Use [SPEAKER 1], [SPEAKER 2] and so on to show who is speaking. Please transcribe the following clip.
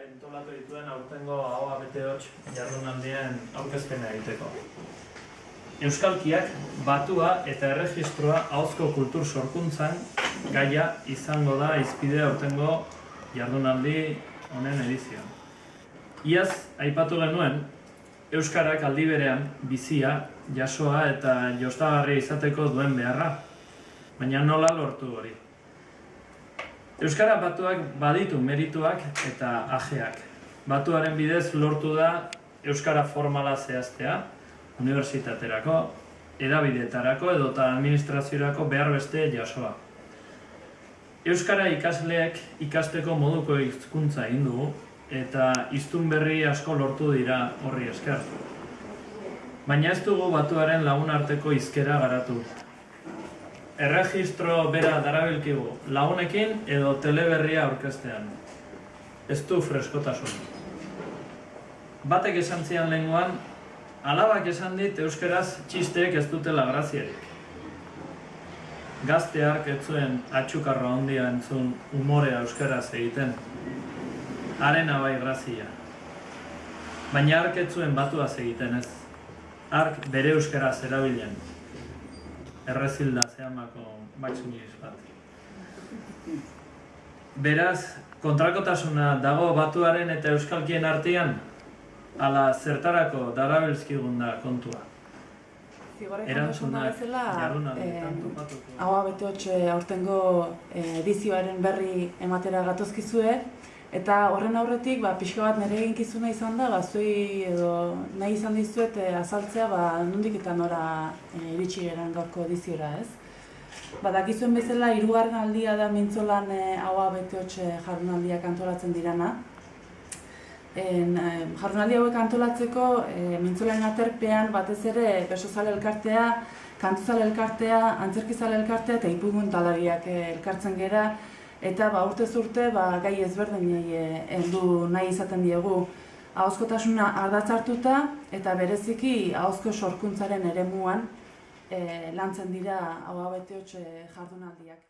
[SPEAKER 1] entolatu dituen aurtengo ahoa bete hots jardunaldien aurkezpena egiteko. Euskalkiak, batua eta erregistroa ahozko kultur sorkuntzan gaia izango da hizpide aurtengo jardunaldi honen edizioan. Iaz, aipatu genuen, euskarak aldi berean bizia, jasoa eta jostagarria izateko duen beharra, baina nola lortu hori. Euskara batuak baditu merituak eta ajeak. Batuaren bidez lortu da euskara formala zehaztea, unibertsitaterako, hedabideetarako edota administraziorako behar beste jasoa. Euskara ikasleek ikasteko moduko hizkuntza egin dugu eta hiztun berri asko lortu dira horri esker. Baina ez dugu batuaren lagunarteko hizkera garatu. Erregistro bera darabilkigu lagunekin edo teleberria aurkeztean. Ez du freskotasun. Batek esan zian lehengoan, alabak esan dit euskaraz txisteek ez dutela graziarik. Gazte hark ez zuen atxukarro handia entzun umorea euskaraz egiten. Harena bai grazia. Baina hark ez zuen batuaz egiten ez. Hark bere euskaraz erabilen. Errezilda zehamako Maximilis bat. Beraz, kontrakotasuna dago batuaren eta euskalkien artean, ala zertarako darabilzkigun da kontua.
[SPEAKER 2] Erantzunak ahoa bete hots aurtengo edizioaren berri ematera gatozkizue, eta horren aurretik pixka bat nire eginkizuna izan da, zuei edo nahi izan dizuet azaltzea nondik eta nora iritsi garen gaurko ediziora, ez? Dakizuen bezala, 3. aldia da mintzolan ahoa bete hots jardunaldiak antolatzen dirana. Jardunaldi hauek antolatzeko mintzolan aterpean batez ere bersozale elkartea, kantuzale elkartea, antzerkizale elkartea eta ipuintalariak elkartzen gera. Eta urtez urte gai ezberdinei heldu nahi izaten diegu ahozkotasuna ardatz hartuta eta bereziki ahozko sorkuntzaren eremuan lantzen dira ahoa bete hots jardunaldiak.